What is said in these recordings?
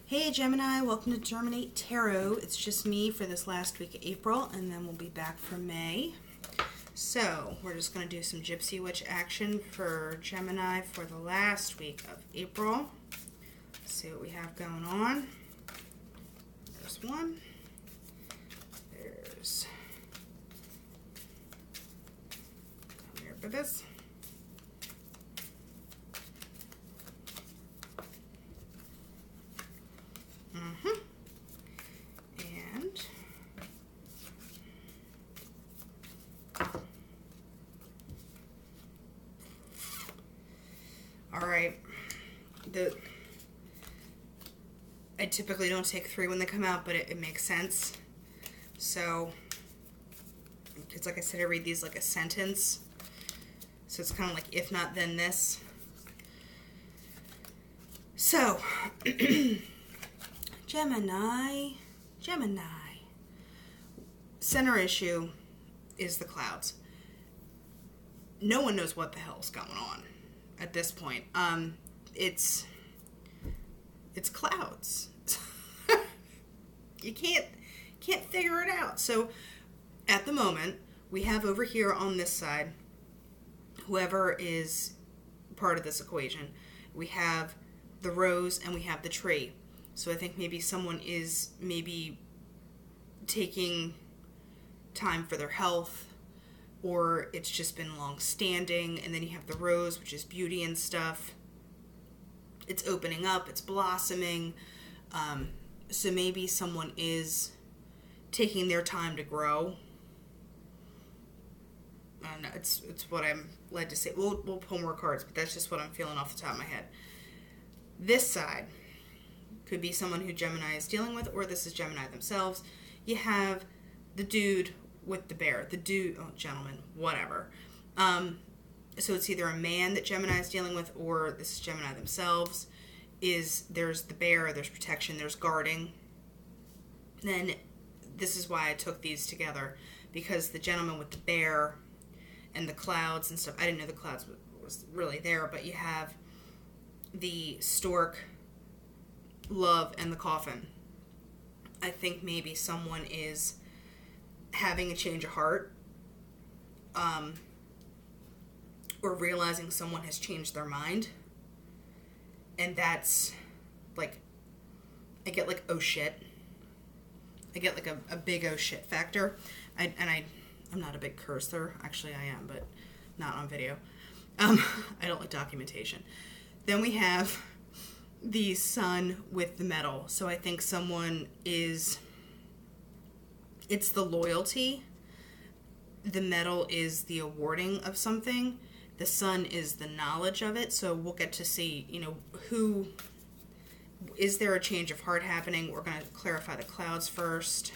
Hey Gemini, welcome to Germinate Tarot. It's just me for this last week of April, and then we'll be back for May. So, we're just going to do some Gypsy Witch action for Gemini for the last week of April. Let's see what we have going on. There's one. There's... Come here, babies. And all right, I typically don't take three when they come out, but it makes sense. So it's like I said, I read these like a sentence, so it's kind of like if not then this. So Gemini. Center issue is the clouds. No one knows what the hell's going on at this point. It's clouds. You can't figure it out. So at the moment, we have over here on this side, whoever is part of this equation, we have the rose and we have the tree. So I think maybe someone is taking time for their health, or it's just been long-standing. And then you have the rose, which is beauty and stuff. It's opening up, it's blossoming. So maybe someone is taking their time to grow. I don't know, it's what I'm led to say. We'll pull more cards, but that's just what I'm feeling off the top of my head. This side could be someone who Gemini is dealing with, or this is Gemini themselves. You have the dude with the bear. The dude, oh, gentleman, whatever. So it's either a man that Gemini is dealing with, or this is Gemini themselves. There's the bear, there's protection, there's guarding. Then this is why I took these together, because the gentleman with the bear and the clouds and stuff, I didn't know the clouds was really there, but you have the stork, love, and the coffin. I think maybe someone is having a change of heart, or realizing someone has changed their mind, and that's like, I get like oh shit. I get like a big oh shit factor. I'm not a big cursor. Actually I am, but not on video. I don't like documentation. Then we have the sun with the medal. So I think someone it's the loyalty. The medal is the awarding of something. The sun is the knowledge of it. So we'll get to see, who, is there a change of heart happening? We're going to clarify the clouds first.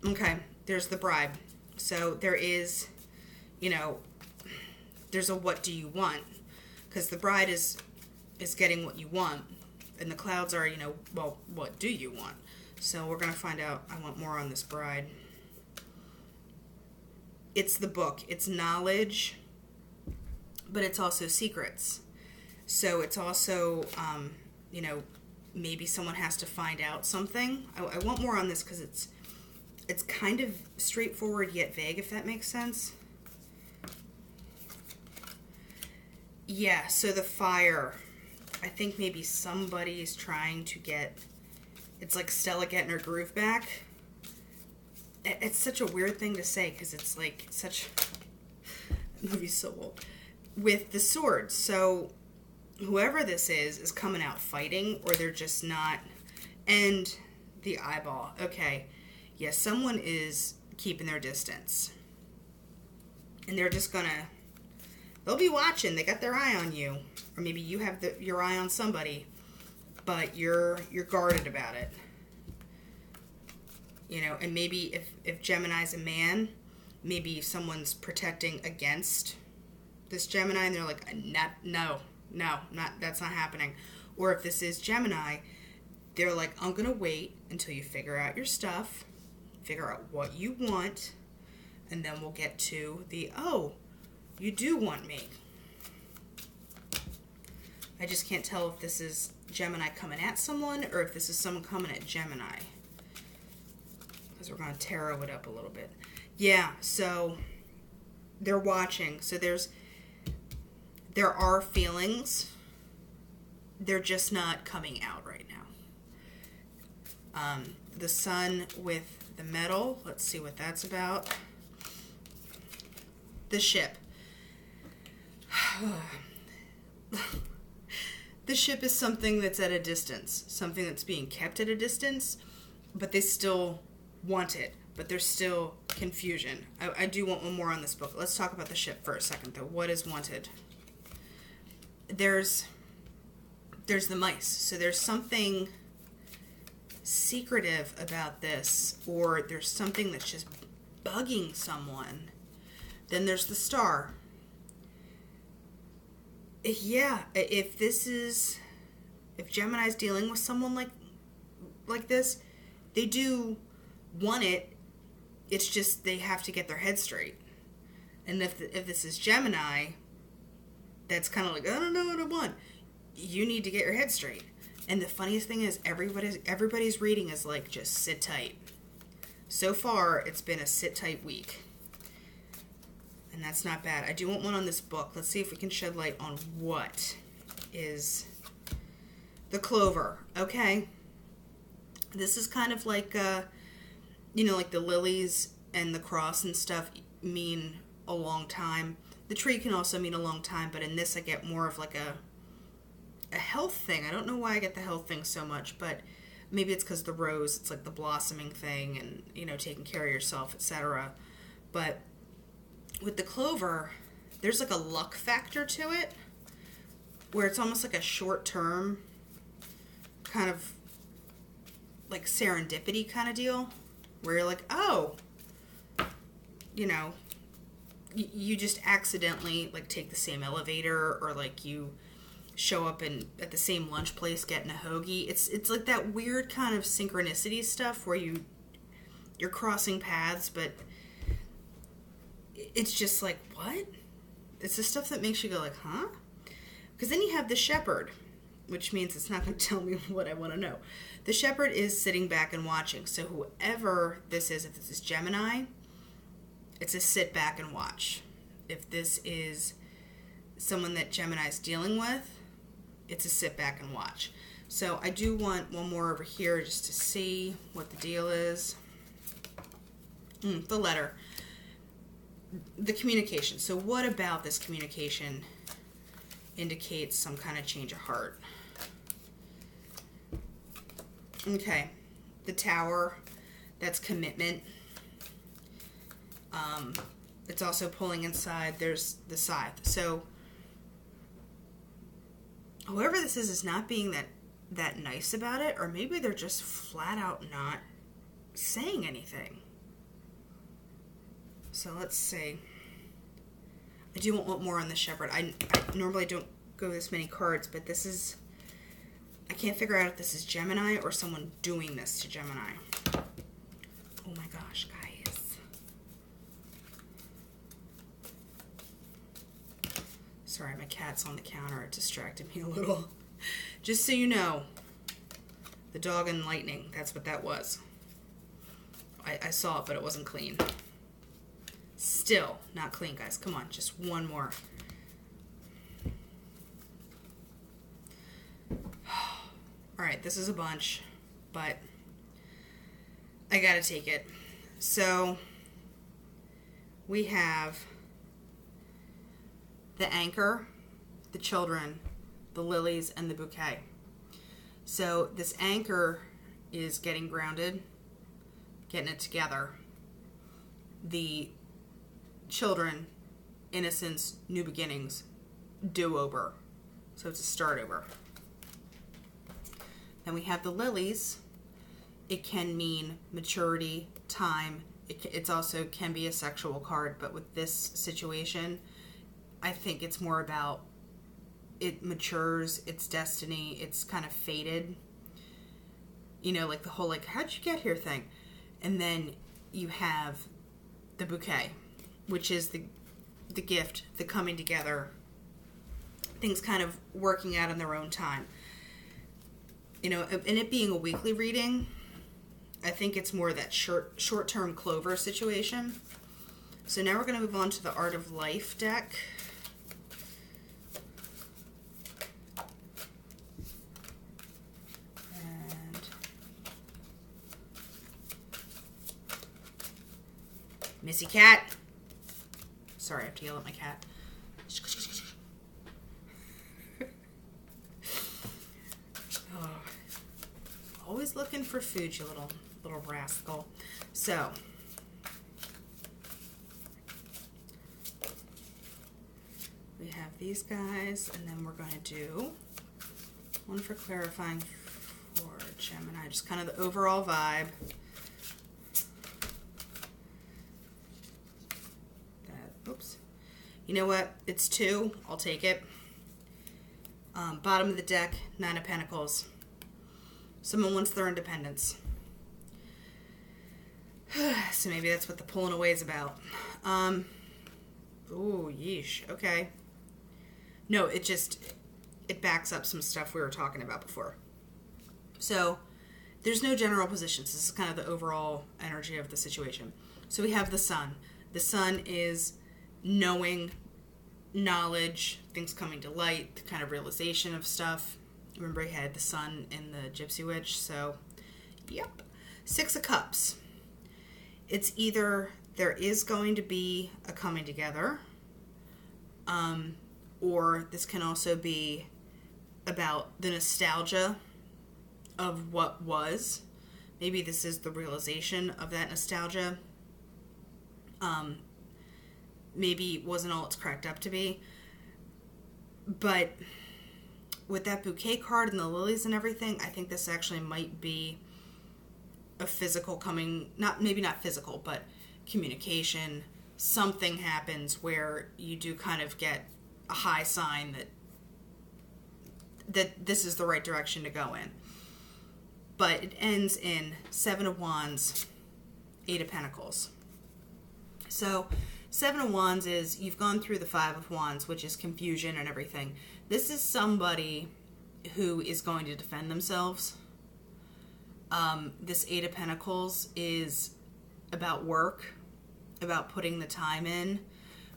Okay, there's the bride. So there is, there's a what do you want? Because the bride is getting what you want, and the clouds are, well, what do you want? So we're going to find out. I want more on this bride. It's the book. It's knowledge, but it's also secrets. So it's also, maybe someone has to find out something. I want more on this because it's kind of straightforward yet vague, if that makes sense. Yeah, so the fire. I think maybe somebody's trying to get, it's like Stella getting her groove back. It's such a weird thing to say because it's like such, the movie's so old. With the swords, so whoever this is coming out fighting, or they're just not. And the eyeball. Okay, yeah, someone is keeping their distance. And they're just gonna, they'll be watching. They got their eye on you. Or maybe you have your eye on somebody, but you're guarded about it. And maybe if Gemini's a man, maybe someone's protecting against this Gemini, and they're like, no, that's not happening. Or if this is Gemini, they're like, I'm gonna wait until you figure out your stuff, figure out what you want, and then we'll get to the, oh, you do want me. I just can't tell if this is Gemini coming at someone or if this is someone coming at Gemini. Because we're going to tarot it up a little bit. Yeah, so they're watching. So there are feelings. They're just not coming out right now. The sun with the metal. Let's see what that's about. The ship. The ship is something that's at a distance, something that's being kept at a distance, but they still want it, but there's still confusion. I do want one more on this book. Let's talk about the ship for a second, though. What is wanted? There's the mice. So there's something secretive about this, or there's something that's just bugging someone. Then there's the star. Yeah, if Gemini's dealing with someone like this, they do want it. It's just they have to get their head straight. And if this is Gemini, that's kind of like, I don't know what I want. You need to get your head straight. And the funniest thing is everybody's reading is like, just sit tight. So far, it's been a sit tight week. And that's not bad. I do want one on this book. Let's see if we can shed light on what is the clover. Okay. This is kind of like, like the lilies and the cross and stuff mean a long time. The tree can also mean a long time, but in this I get more of like a health thing. I don't know why I get the health thing so much, but maybe it's because the rose, it's like the blossoming thing and, taking care of yourself, etc. But with the clover, there's like a luck factor to it where it's almost like a short-term kind of like serendipity kind of deal where you're like, oh, you just accidentally like take the same elevator, or like you show up at the same lunch place getting a hoagie. It's like that weird kind of synchronicity stuff where you're crossing paths, but it's just like, what? It's the stuff that makes you go like, huh? Because then you have the shepherd, which means it's not going to tell me what I want to know. The shepherd is sitting back and watching. So whoever this is, if this is Gemini, it's a sit back and watch. If this is someone that Gemini's dealing with, it's a sit back and watch. So I do want one more over here just to see what the deal is. The letter. The communication. So what about this communication indicates some kind of change of heart? Okay. The tower. That's commitment. It's also pulling inside. There's the scythe. So whoever this is not being that nice about it, or maybe they're just flat out not saying anything. So let's see. I do want more on the shepherd. I normally don't go this many cards, but this is, I can't figure out if this is Gemini or someone doing this to Gemini. Oh my gosh, guys. Sorry, my cat's on the counter. It distracted me a little. Just so you know, the dog and lightning, that's what that was. I saw it, but it wasn't clean. Still not clean, guys. Come on, just one more. Alright, this is a bunch, but I gotta take it. So, we have the anchor, the children, the lilies, and the bouquet. So, this anchor is getting grounded, getting it together. The children, innocence, new beginnings, do-over. So it's a start over. Then we have the lilies. It can mean maturity, time. It's also can be a sexual card, but with this situation, I think it's more about it matures, its destiny, it's kind of faded. Like the whole like, how'd you get here thing. And then you have the bouquet, which is the gift, the coming together, things kind of working out in their own time. You know, and it being a weekly reading, I think it's more that short-term clover situation. So now we're going to move on to the Art of Life deck. And Missy Cat. Sorry, I have to yell at my cat. Oh, always looking for food, you little rascal. So, we have these guys, and then we're going to do one for clarifying for Gemini, just kind of the overall vibe. Oops. You know what? It's 2. I'll take it. Bottom of the deck, 9 of Pentacles. Someone wants their independence. So maybe that's what the pulling away is about. Ooh, yeesh. Okay. No, it backs up some stuff we were talking about before. So there's no general positions. This is kind of the overall energy of the situation. So we have the Sun. The Sun is knowing, knowledge, things coming to light, the kind of realization of stuff. Remember, I had the Sun in the Gypsy Witch, so yep. 6 of Cups. It's either there is going to be a coming together, or this can also be about the nostalgia of what was. Maybe this is the realization of that nostalgia. Maybe it wasn't all it's cracked up to be. But with that bouquet card and the lilies and everything, I think this actually might be a physical coming, maybe not physical, but communication. Something happens where you do kind of get a high sign that this is the right direction to go in. But it ends in 7 of Wands, 8 of Pentacles. So 7 of Wands is you've gone through the 5 of Wands, which is confusion and everything. This is somebody who is going to defend themselves. This 8 of Pentacles is about work, about putting the time in.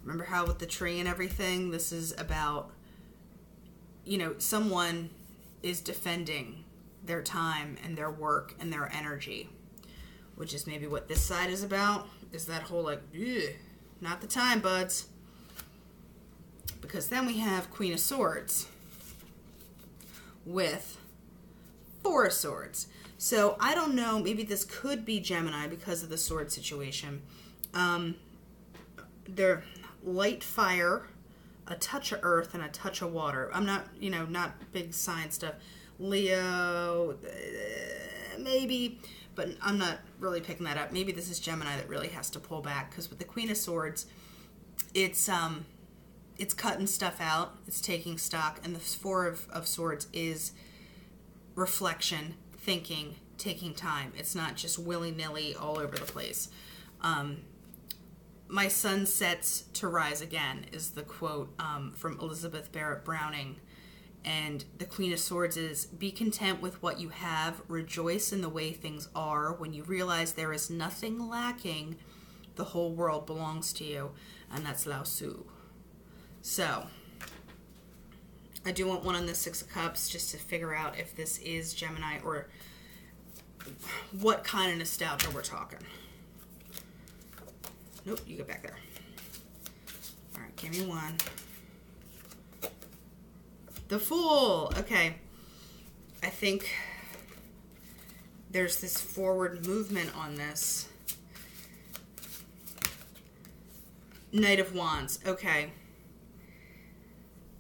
Remember how with the tree and everything, this is about, you know, someone is defending their time and their work and their energy, which is maybe what this side is about, is that whole like, not the time, buds. Because then we have Queen of Swords with 4 of Swords. So I don't know, maybe this could be Gemini because of the sword situation. They're light fire, a touch of earth, and a touch of water. I'm not, you know, not big sign stuff. Leo, maybe, but I'm not really picking that up. Maybe this is Gemini that really has to pull back, because with the Queen of Swords, it's cutting stuff out, it's taking stock, and the 4 of Swords is reflection, thinking, taking time. It's not just willy-nilly all over the place. My sun sets to rise again is the quote from Elizabeth Barrett Browning. And the Queen of Swords is, be content with what you have, rejoice in the way things are. When you realize there is nothing lacking, the whole world belongs to you. And that's Lao Tzu. So, I do want one on the 6 of Cups just to figure out if this is Gemini or what kind of nostalgia we're talking. Nope, you get back there. All right, give me one. The Fool. Okay. I think there's this forward movement on this. Knight of Wands. Okay.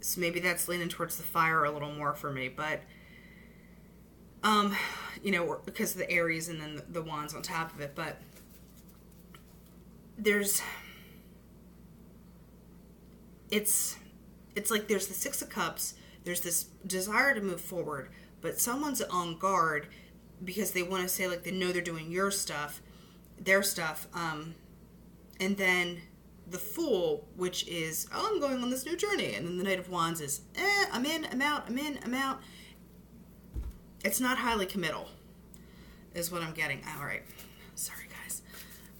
So maybe that's leaning towards the fire a little more for me, but you know, because of the Aries and then the wands on top of it, but it's like there's the 6 of Cups, there's this desire to move forward, but someone's on guard because they want to say, like, they know they're doing your stuff, their stuff, and then the Fool, which is, oh, I'm going on this new journey. And then the Knight of Wands is, I'm in, I'm out, I'm in, I'm out. It's not highly committal, is what I'm getting. All right. Sorry, guys.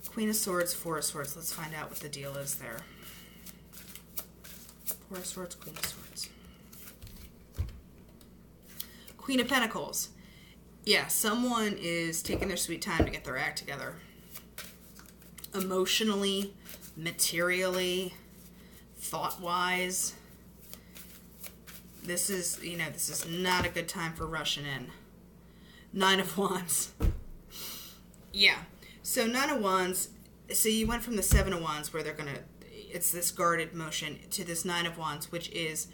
Queen of Swords, Four of Swords. Let's find out what the deal is there. Four of Swords, Queen of Swords. Queen of Pentacles. Yeah, someone is taking their sweet time to get their act together. Emotionally, materially, thought-wise. This is, this is not a good time for rushing in. Nine of Wands. Yeah. So Nine of Wands, so you went from the Seven of Wands where it's this guarded motion to this Nine of Wands, which is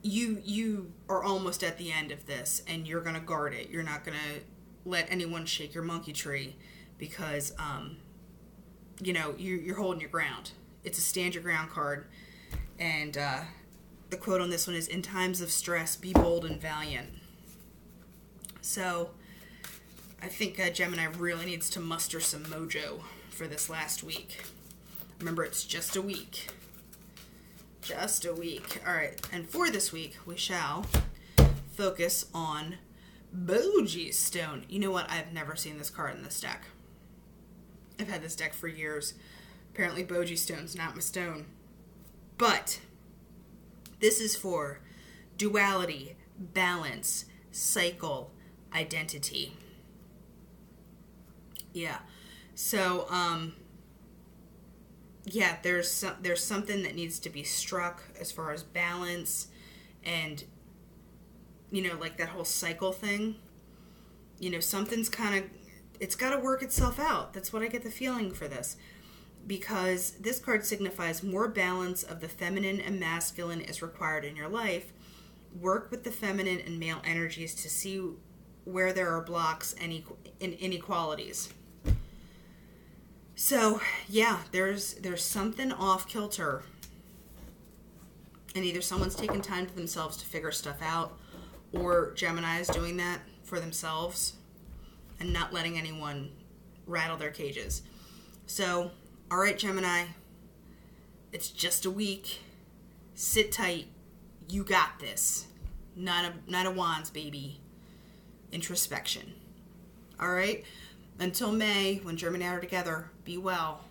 you are almost at the end of this and you're going to guard it. You're not going to let anyone shake your monkey tree because, you're holding your ground. It's a stand your ground card. And the quote on this one is, in times of stress, be bold and valiant. So I think Gemini really needs to muster some mojo for this last week. Remember, it's just a week. Just a week. All right, and for this week, we shall focus on Boji Stone. You know what? I've never seen this card in this deck. I've had this deck for years. Apparently, Boji Stone's not my stone. But this is for duality, balance, cycle, identity. Yeah. So, yeah, there's something that needs to be struck as far as balance and, like that whole cycle thing. Something's kind of, it's got to work itself out. That's what I get the feeling for this. Because this card signifies more balance of the feminine and masculine is required in your life. Work with the feminine and male energies to see where there are blocks and inequalities. So, yeah, there's something off kilter. And either someone's taking time to themselves to figure stuff out, or Gemini is doing that for themselves and not letting anyone rattle their cages. So, all right, Gemini, it's just a week. Sit tight. You got this. Not a Wands, baby. Introspection. All right? Until May, when Gemini are together, be well.